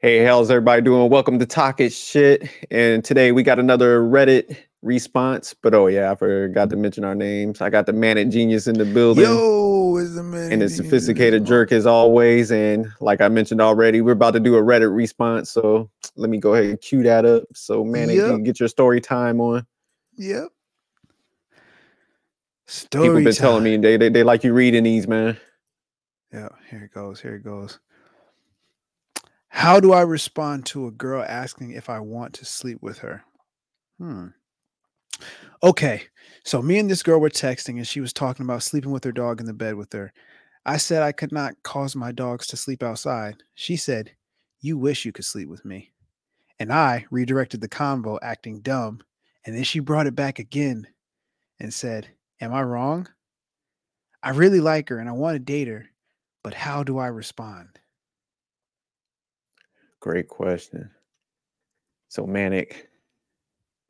Hey, how's everybody doing? Welcome to Talk It Shit. And today we got another Reddit response. But oh yeah, I forgot to mention our names. I got the Manic Genius in the building Yo, is the and man the sophisticated jerk as always. And like I mentioned already, we're about to do a Reddit response. So let me go ahead and cue that up. So Manic, you Yep, can get your story time on. yep. People Story been telling time. me they like you reading these, man. Yeah, here it goes. Here it goes. How do I respond to a girl asking if I want to sleep with her? Hmm. Okay. So me and this girl were texting and she was talking about sleeping with her dog in the bed with her. I said I could not cause my dogs to sleep outside. She said, "You wish you could sleep with me." And I redirected the convo, acting dumb. And then she brought it back again and said, "Am I wrong? I really like her and I want to date her, but how do I respond?" Great question. So Manic,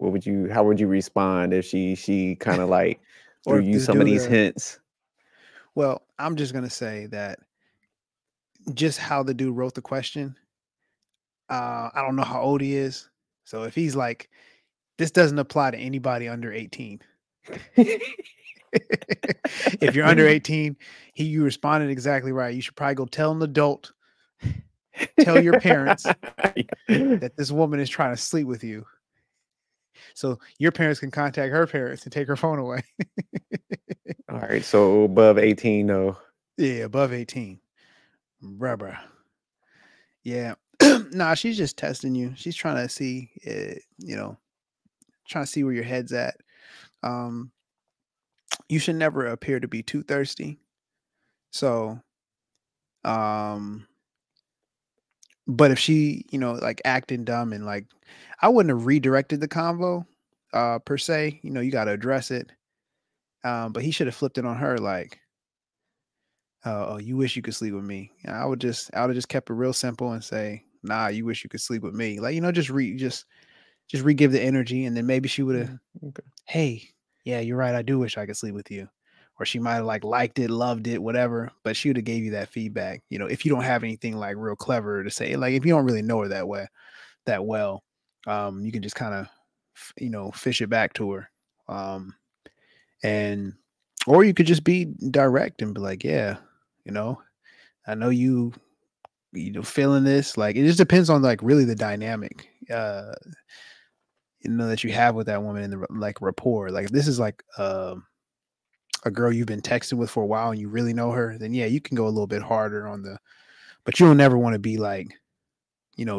how would you respond if she kind of like Or threw if you this some of dude, these hints? well, I'm just going to say that just how the dude wrote the question, I don't know how old he is. So if he's like, this doesn't apply to anybody under 18. If you're under 18, you responded exactly right. You should probably go tell an adult, tell your parents that this woman is trying to sleep with you. So your parents can contact her parents and take her phone away. All right, so above 18 though. Yeah, above 18. Bruh. Yeah. Nah, she's just testing you. She's trying to see, trying to see where your head's at. Um, you should never appear to be too thirsty. So, um, but if she, like acting dumb and like, I wouldn't have redirected the convo, per se. You got to address it. But he should have flipped it on her, like, "Oh, you wish you could sleep with me." And I would have just kept it real simple and say, "Nah, you wish you could sleep with me." Like, just re-give the energy, and then maybe she would have, Mm, okay. "Hey, yeah, you're right. I do wish I could sleep with you." Or she might have like liked it, loved it, whatever. But she would have gave you that feedback. If you don't have anything like real clever to say, like if you don't really know her that well, you can just kind of, fish it back to her. And or you could just be direct and be like, "Yeah, you know, I know feeling this." Like it just depends on like really the dynamic. That you have with that woman in the like rapport. Like if this is like a girl you've been texting with for a while and you really know her, then yeah, you can go a little bit harder on the. But you don't never want to be like,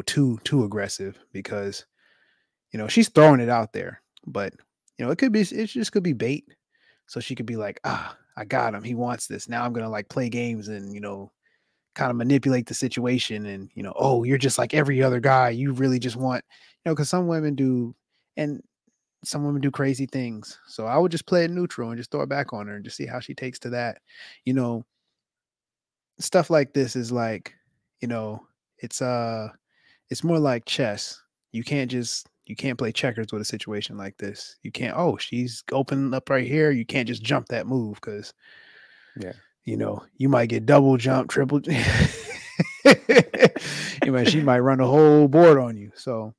too aggressive because she's throwing it out there. But it just could be bait. So she could be like, I got him. He wants this. Now I'm gonna like play games and kind of manipulate the situation and oh, you're just like every other guy. You really just want, because some women do, and some women do crazy things. So I would just play it neutral and just throw it back on her and just see how she takes to that. You know, Stuff like this is like, you know, it's it's more like chess. You can't play checkers with a situation like this. You can't, oh, she's opening up right here. You can't just jump that move because Yeah. you might get double jump, triple. She might run the whole board on you. So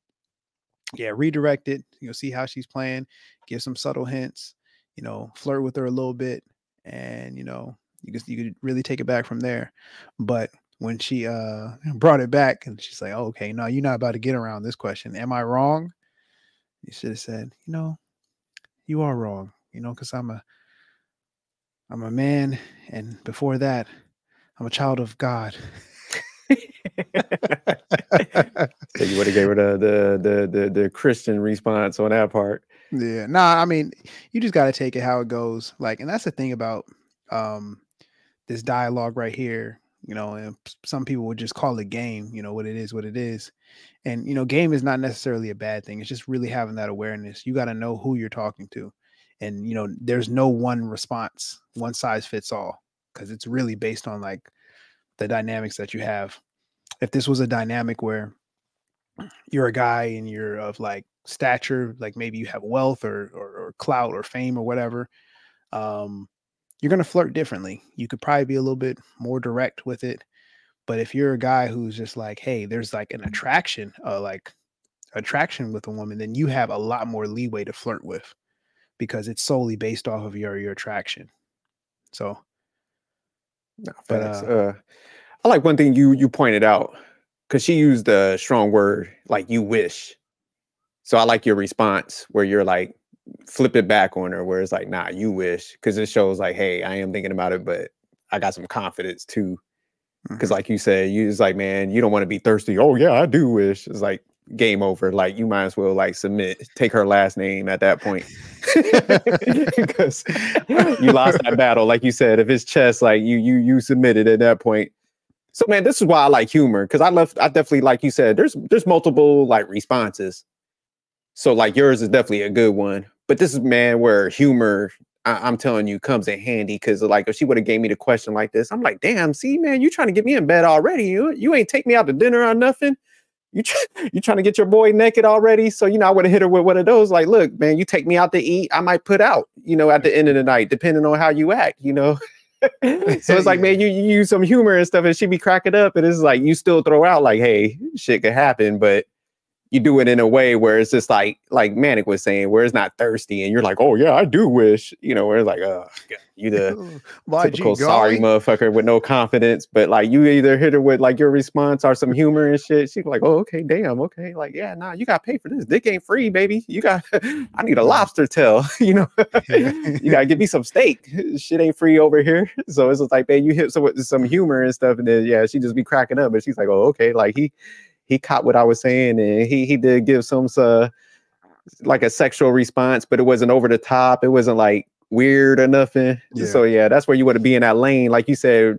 yeah, redirect it. See how she's playing, give some subtle hints, flirt with her a little bit, and you could really take it back from there. But when she brought it back and she's like, oh, okay, no, you're not about to get around this question. Am I wrong? You should have said, you are wrong, because I'm a man, and before that, I'm a child of God. So you would have gave her the Christian response on that part. Yeah. Nah, I mean, you just got to take it how it goes. Like, and that's the thing about um this dialogue right here, and some people would just call it game, what it is. And game is not necessarily a bad thing. It's just really having that awareness. You got to know who you're talking to. And there's no one response, one size fits all, because it's really based on like the dynamics that you have. If this was a dynamic where you're a guy and you're of like stature, like maybe you have wealth or clout or fame or whatever, um, you're gonna flirt differently. You could probably be a little bit more direct with it, But if you're a guy who's just like, hey, there's like an attraction, with a woman, then you have a lot more leeway to flirt with because it's solely based off of your attraction. So, No, but facts. I like one thing you pointed out because she used a strong word like "you wish." So I like your response where you're like flip it back on her, where it's like, "Nah, you wish," because it shows like, "Hey, I am thinking about it, but I got some confidence too." Because mhm. like you said, you was like, "Man, you don't want to be thirsty." Oh yeah, I do wish. It's like game over. Like you might as well like submit, take her last name at that point. Because you lost that battle, like you said. If it's chess, like you submitted at that point. So man, this is why I like humor because I definitely like you said. There's multiple like responses. So like yours is definitely a good one, but this is man where humor. I'm telling you comes in handy because like if she would have gave me the question like this, I'm like, damn, see man, you trying to get me in bed already? You ain't take me out to dinner or nothing. You trying to get your boy naked already? So, I would have hit her with one of those, like, look, man, you take me out to eat, I might put out, at the end of the night, depending on how you act. So it's like, Yeah. man, you use some humor and stuff, and she be cracking up, and it's like you still throw out like, hey, shit could happen, but you do it in a way where it's just like Manic was saying, where it's not thirsty, and you're like, oh yeah, I do wish, where it's like, oh, God, you the My G, typical sorry golly. motherfucker with no confidence, but like you either hit her with like your response or some humor and shit. She's like, oh, okay, damn, okay. Like, yeah, nah, you got to pay for this. Dick ain't free, baby. You got, I need a lobster tail, you got to give me some steak. Shit ain't free over here. So it's just like, man, you hit some humor and stuff. And then, yeah, she just be cracking up. But she's like, oh, okay. Like he caught what I was saying. And he did give some, like a sexual response, but it wasn't over the top. It wasn't like weird or nothing. Yeah. So yeah, that's where you want to be in that lane. Like you said,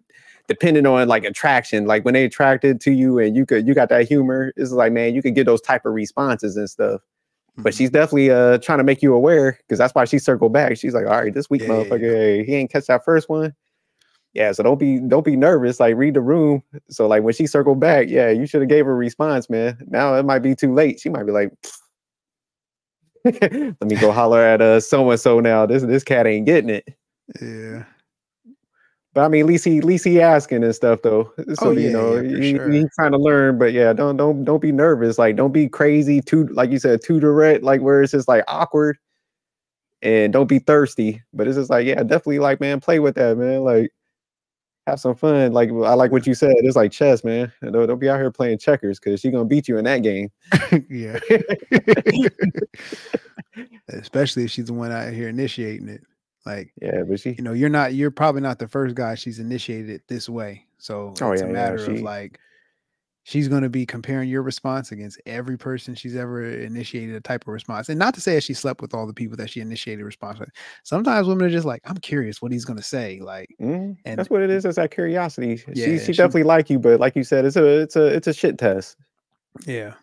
depending on like attraction, like when they attracted to you and you got that humor, it's like, man, you could get those type of responses and stuff. But she's definitely trying to make you aware because that's why she circled back. She's like, all right, this week, motherfucker, hey, he ain't catch that first one. Yeah, so don't be nervous. Like read the room. So like when she circled back, yeah, you should have gave her a response, man. Now it might be too late. She might be like, let me go holler at so and so now. This cat ain't getting it. Yeah. But I mean, at least he asking and stuff though. So yeah, for sure. he's trying to learn. But yeah, don't be nervous. Like don't be crazy too, like you said, too direct. Like where it's just like awkward, and don't be thirsty. But it's just like yeah, definitely like man, play with that man. Like have some fun. Like I like what you said. It's like chess, man. Don't be out here playing checkers because she's gonna beat you in that game. Yeah. Especially if she's the one out here initiating it. Like, yeah, but she. you're probably not the first guy she's initiated it this way. So Oh it's a yeah, yeah. matter of like, she's going to be comparing your response against every person she's ever initiated a type of response. And not to say that she slept with all the people that she initiated response with. Sometimes women are just like, I'm curious what he's going to say. Like, and that's what it is. It's that curiosity. Yeah, she definitely like you, but like you said, it's a shit test. Yeah.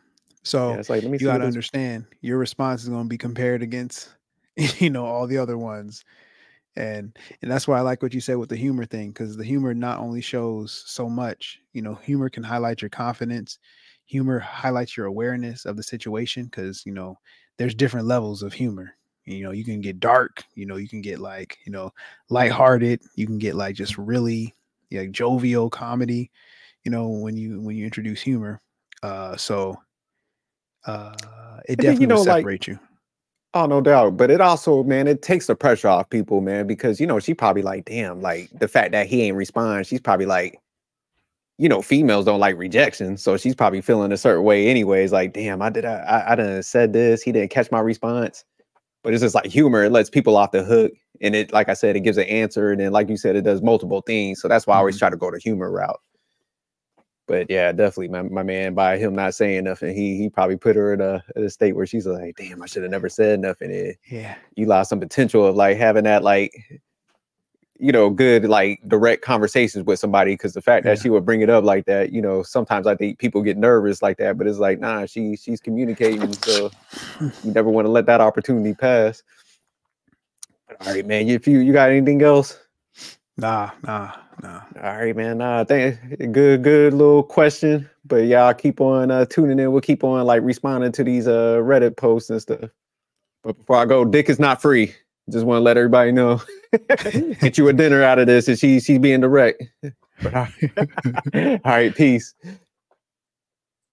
So Yeah, it's like let me you see got what to this. understand your response is going to be compared against, all the other ones. And that's why I like what you said with the humor thing, because the humor not only shows so much, humor can highlight your confidence. Humor highlights your awareness of the situation because, there's different levels of humor. You can get dark, you can get like, lighthearted. You can get like just really jovial comedy, when you introduce humor. So it And then definitely will like separate you. oh no doubt, but it also man, it takes the pressure off people, man, because she probably like damn, like the fact that he ain't respond, she's probably like females don't like rejection, so she's probably feeling a certain way anyways. Like damn, I done said this, he didn't catch my response. But it's just like humor. It lets people off the hook. And it, like I said, it gives an answer. And then, like you said, it does multiple things. So that's why I always try to go the humor route. But yeah, definitely, my man, by him not saying nothing, he probably put her in a state where she's like, damn, I should have never said nothing. And Yeah. you lost some potential of like having that like, good like direct conversations with somebody. Because the fact that she would bring it up like that, sometimes I think people get nervous like that. But it's like, nah, she's communicating. So you never want to let that opportunity pass. All right, man. If you got anything else? Nah. All right, man. Good little question. But yeah, I'll keep on tuning in. We'll keep on like responding to these Reddit posts and stuff. But before I go, dick is not free. Just want to let everybody know. Get you a dinner out of this, and she's being direct. But all right, peace.